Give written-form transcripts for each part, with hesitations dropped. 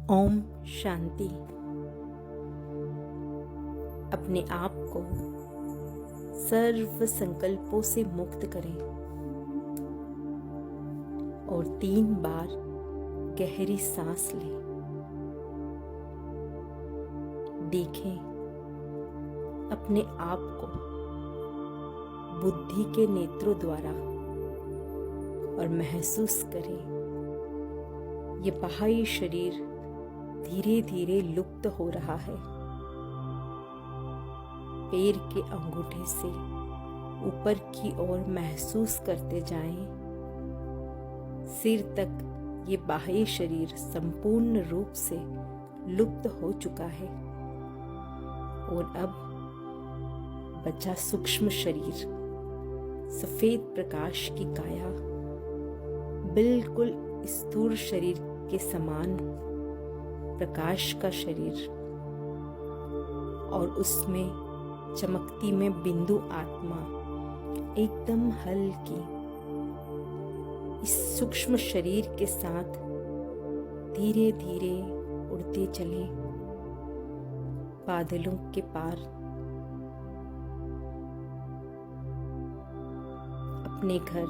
ओम शांति। अपने आप को सर्व संकल्पों से मुक्त करें और 3 बार गहरी सांस लें। देखें अपने आप को बुद्धि के नेत्रों द्वारा और महसूस करें ये बाह्य शरीर धीरे धीरे लुप्त हो रहा है। पैर के अंगूठे से ऊपर की ओर महसूस करते जाएं। सिर तक ये बाह्य शरीर संपूर्ण रूप से लुप्त हो चुका है और अब बचा सूक्ष्म शरीर, सफेद प्रकाश की काया, बिल्कुल स्थूल शरीर के समान प्रकाश का शरीर और उसमें चमकती में बिंदु आत्मा एकदम हल्की। इस सूक्ष्म शरीर के साथ धीरे धीरे उड़ते चलें बादलों के पार, अपने घर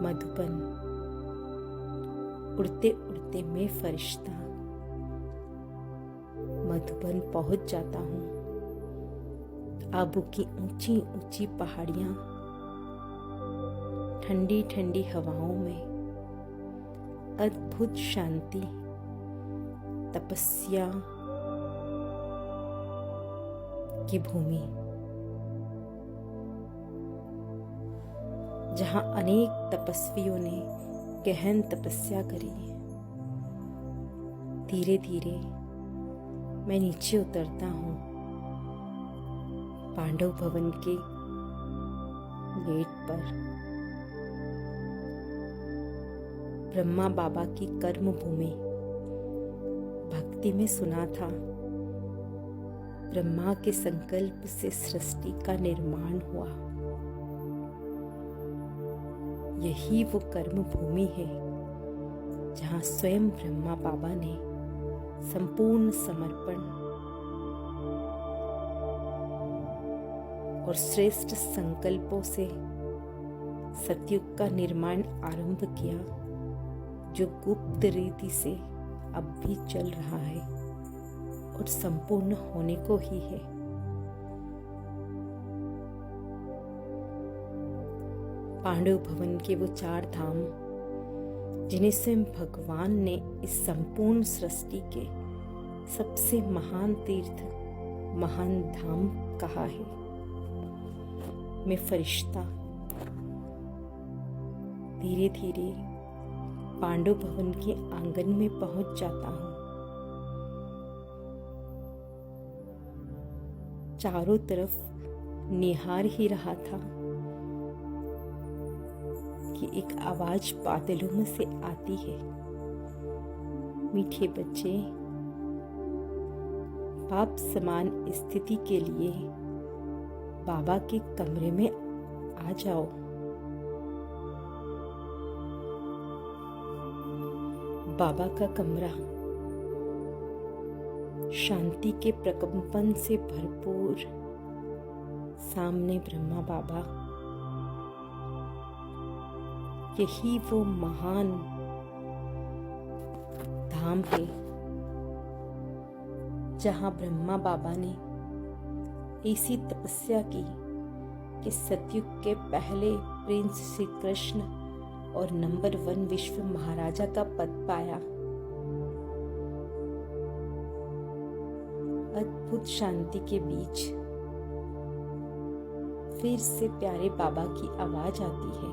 मधुबन। उड़ते उड़ते मैं फरिश्ता मधुबन पहुंच जाता हूँ। आबू की ऊंची ऊंची पहाड़ियां, ठंडी ठंडी हवाओं में अद्भुत शांति, तपस्या की भूमि, जहां अनेक तपस्वियों ने गहन तपस्या करी। धीरे धीरे मैं नीचे उतरता हूँ पांडव भवन के गेट पर। ब्रह्मा बाबा की कर्म भूमि। भक्ति में सुना था ब्रह्मा के संकल्प से सृष्टि का निर्माण हुआ। यही वो कर्म भूमि है जहाँ स्वयं ब्रह्मा बाबा ने संपूर्ण समर्पण और श्रेष्ठ संकल्पों से सतयुग का निर्माण आरंभ किया, जो गुप्त रीति से अब भी चल रहा है और संपूर्ण होने को ही है। पांडव भवन के वो 4 धाम जिन्हें स्वयं भगवान ने इस संपूर्ण सृष्टि के सबसे महान तीर्थ, महान धाम कहा है। मैं फरिश्ता धीरे धीरे पांडव भवन के आंगन में पहुंच जाता हूं। चारों तरफ निहार ही रहा था कि एक आवाज बादलों में से आती है। मीठे बच्चे, बाप समान स्थिति के लिए बाबा के कमरे में आ जाओ। बाबा का कमरा शांति के प्रकंपन से भरपूर। सामने ब्रह्मा बाबा। यही वो महान धाम है जहां ब्रह्मा बाबा ने ऐसी तपस्या की कि सतयुग के पहले प्रिंस श्री कृष्ण और नंबर 1 विश्व महाराजा का पद पाया। अद्भुत शांति के बीच फिर से प्यारे बाबा की आवाज आती है,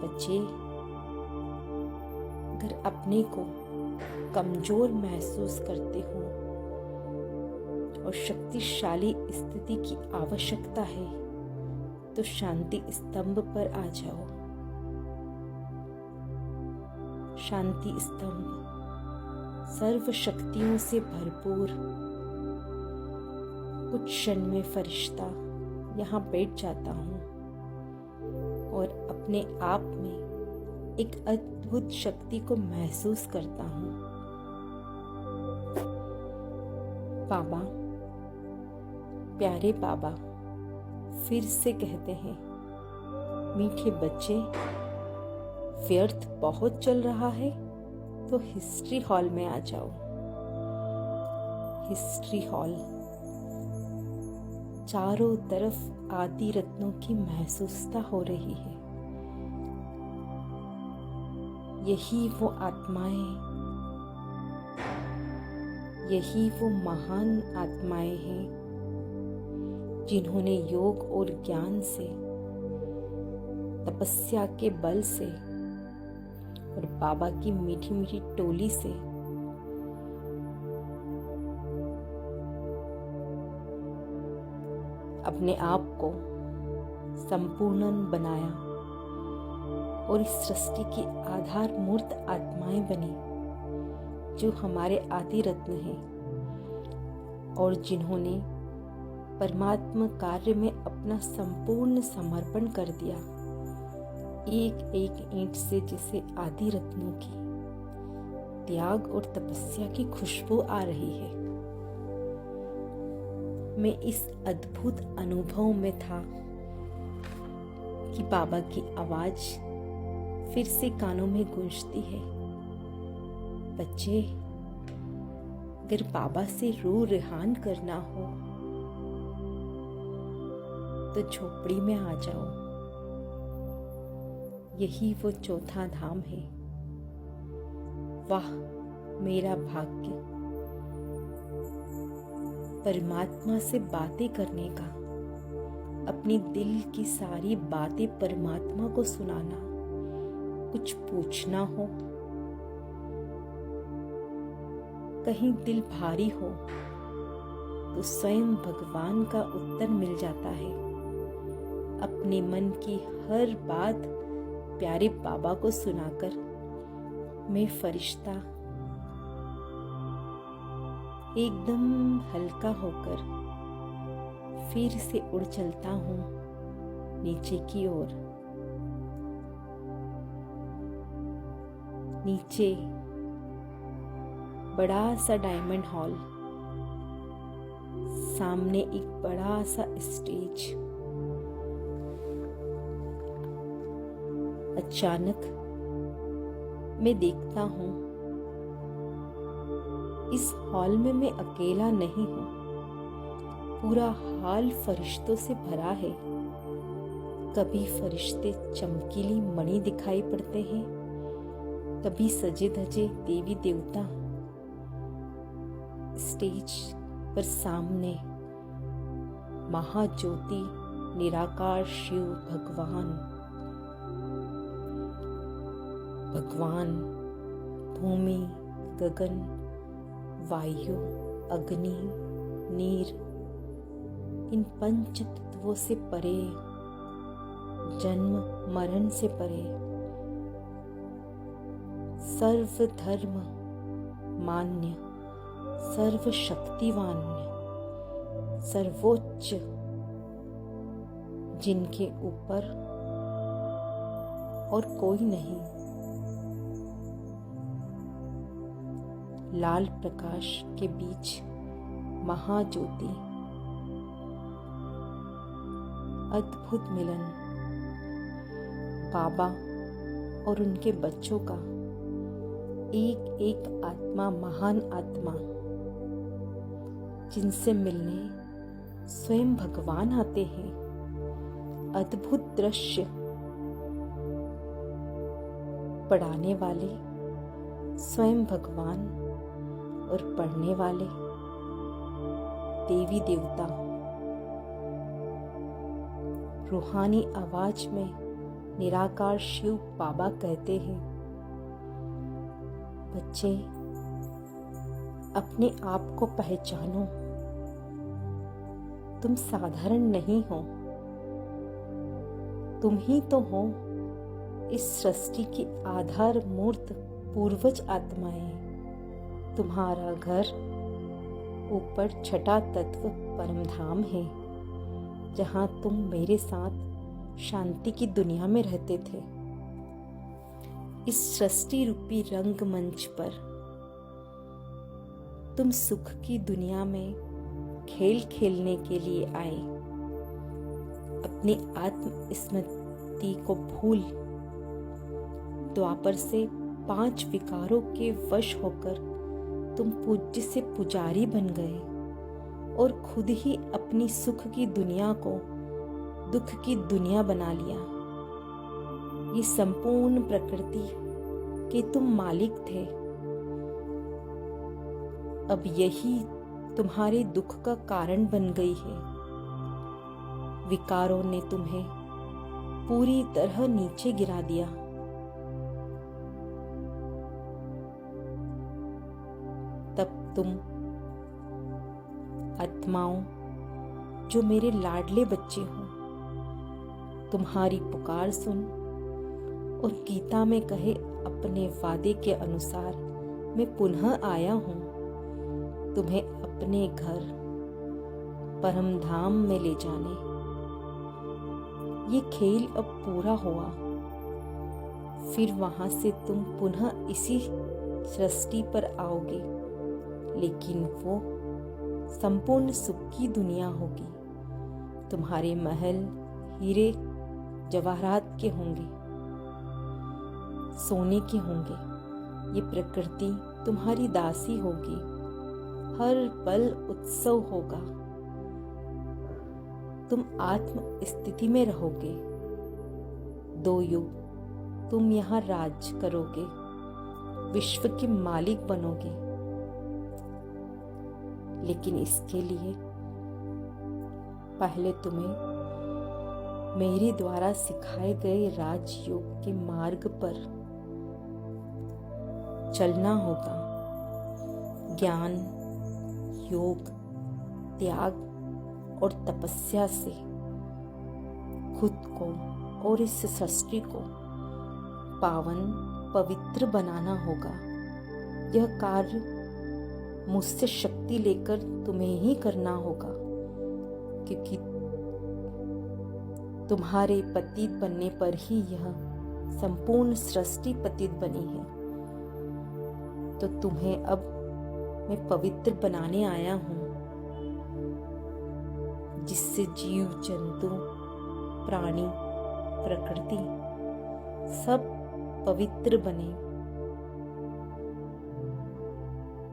बच्चे, अगर अपने को कमजोर महसूस करते हो और शक्तिशाली स्थिति की आवश्यकता है तो शांति स्तंभ पर आ जाओ। शांति स्तंभ सर्व शक्तियों से भरपूर। कुछ क्षण में फरिश्ता यहाँ बैठ जाता हूँ और अपने आप में एक अद्भुत शक्ति को महसूस करता हूँ। बाबा, प्यारे बाबा फिर से कहते हैं, मीठे बच्चे, व्यर्थ बहुत चल रहा है तो हिस्ट्री हॉल में आ जाओ। हिस्ट्री हॉल, चारों तरफ आदि रत्नों की महसूसता हो रही है। यही वो आत्माएं, यही वो महान आत्माएं हैं जिन्होंने योग और ज्ञान से, तपस्या के बल से और बाबा की मीठी मीठी टोली से अपने आप को संपूर्ण बनाया और इस सृष्टि की आधार मूर्त आत्माएं बनी, जो हमारे आदि रत्न हैं और जिन्होंने परमात्मा कार्य में अपना संपूर्ण समर्पण कर दिया। एक एक ईंट से जिसे आदि रत्नों की त्याग और तपस्या की खुशबू आ रही है। मैं इस अद्भुत अनुभव में था कि बाबा की आवाज फिर से कानों में गूंजती है, बच्चे, अगर बाबा से रूह रेहान करना हो तो झोपड़ी में आ जाओ। यही वो चौथा धाम है। वाह मेरा भाग्य, परमात्मा से बातें करने का, अपनी दिल की सारी बातें परमात्मा को सुनाना। कुछ पूछना हो, कहीं दिल भारी हो तो स्वयं भगवान का उत्तर मिल जाता है। अपने मन की हर बात प्यारे बाबा को सुनाकर मैं फरिश्ता एकदम हल्का होकर फिर से उड़ चलता हूँ नीचे की ओर। नीचे बड़ा सा डायमंड हॉल, सामने एक बड़ा सा स्टेज। अचानक मैं देखता हूँ इस हॉल में मैं अकेला नहीं हूँ, पूरा हॉल फरिश्तों से भरा है। कभी फरिश्ते चमकीली मणि दिखाई पड़ते हैं, कभी सजे धजे देवी देवता। स्टेज पर सामने महाज्योति निराकार शिव भगवान भूमि, गगन, वायु, अग्नि, नीर, इन पंच तत्वों से परे, जन्म मरण से परे, सर्व धर्म मान्य, सर्व शक्तिवान, सर्वोच्च, जिनके ऊपर और कोई नहीं, लाल प्रकाश के बीच महाज्योति, अद्भुत मिलन, बाबा और उनके बच्चों का एक एक आत्मा, महान आत्मा, जिनसे मिलने स्वयं भगवान आते हैं। अद्भुत दृश्य, पढ़ाने वाले स्वयं भगवान और पढ़ने वाले देवी देवता। रूहानी आवाज में निराकार शिव बाबा कहते हैं, बच्चे, अपने आप को पहचानो, तुम साधारण नहीं हो, तुम ही तो हो इस सृष्टि की आधार मूर्त पूर्वज आत्माएं। तुम्हारा घर ऊपर छठा तत्व परमधाम है, जहां तुम मेरे साथ शांति की दुनिया में रहते थे। इस सृष्टि रूपी रंगमंच पर तुम सुख की दुनिया में खेल खेलने के लिए आए। अपनी आत्म स्मृति को भूल द्वापर से 5 विकारों के वश होकर तुम पूज्य से पुजारी बन गए और खुद ही अपनी सुख की दुनिया को दुख की दुनिया बना लिया। ये संपूर्ण प्रकृति के तुम मालिक थे। अब यही तुम्हारे दुख का कारण बन गई है। विकारों ने तुम्हें पूरी तरह नीचे गिरा दिया। तब तुम आत्माओं जो मेरे लाडले बच्चे हो, तुम्हारी पुकार सुन और गीता में कहे अपने वादे के अनुसार मैं पुनः आया हूं तुम्हें अपने घर परम धाम में ले जाने। ये खेल अब पूरा हुआ, फिर वहां से तुम पुनः इसी सृष्टि पर आओगे, लेकिन वो संपूर्ण सुख की दुनिया होगी। तुम्हारे महल हीरे जवाहरात के होंगे, सोने के होंगे। ये प्रकृति तुम्हारी दासी होगी, हर पल उत्सव होगा। तुम आत्म स्थिति में रहोगे। 2 युग तुम यहाँ राज करोगे, विश्व के मालिक बनोगे। लेकिन इसके लिए पहले तुम्हें मेरे द्वारा सिखाए गए राजयोग के मार्ग पर चलना होगा। ज्ञान, योग, त्याग और तपस्या से खुद को और इस सृष्टि को पावन पवित्र बनाना होगा। यह कार्य मुझसे शक्ति लेकर तुम्हें ही करना होगा, क्योंकि तुम्हारे पतित बनने पर ही यह संपूर्ण सृष्टि पतित बनी है। तो तुम्हें अब मैं पवित्र बनाने आया हूं, जिससे जीव जंतु प्राणी प्रकृति सब पवित्र बने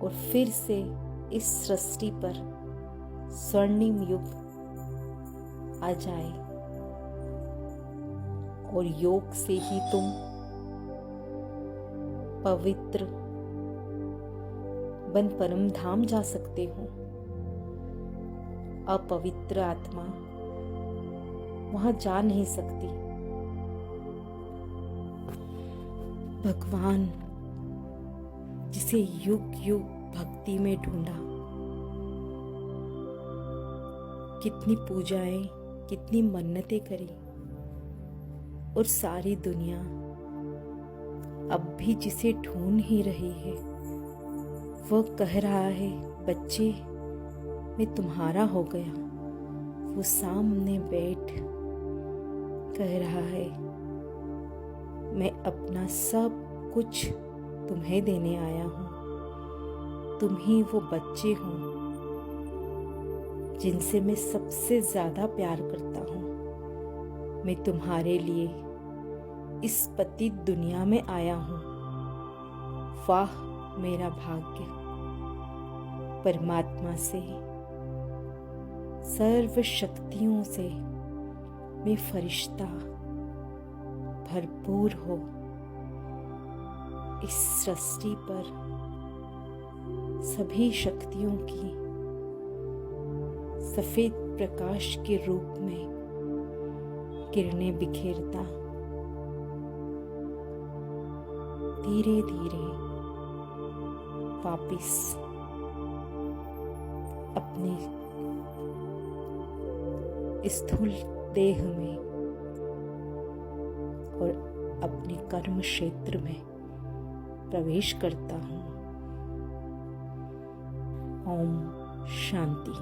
और फिर से इस सृष्टि पर स्वर्णिम युग आ जाए। और योग से ही तुम पवित्र बन परम धाम जा सकते हो। अपवित्र आत्मा वहां जा नहीं सकती। भगवान जिसे युग युग भक्ति में ढूंढा, कितनी पूजाएं, कितनी मन्नतें करी, और सारी दुनिया अब भी जिसे ढूंढ ही रही है। वह कह रहा है, बच्चे मैं तुम्हारा हो गया। वो सामने बैठ कह रहा है, मैं अपना सब कुछ तुम्हें देने आया हूं। तुम ही वो बच्चे हो जिनसे मैं सबसे ज्यादा प्यार करता हूं। मैं तुम्हारे लिए इस पतित दुनिया में आया हूं। वाह मेरा भाग्य। परमात्मा से, सर्व शक्तियों से मैं फरिश्ता भरपूर हो इस सृष्टि पर सभी शक्तियों की सफेद प्रकाश के रूप में किरणें बिखेरता धीरे धीरे वापिस अपने स्थूल देह में और अपने कर्म क्षेत्र में प्रवेश करता हूँ। ओम शांति।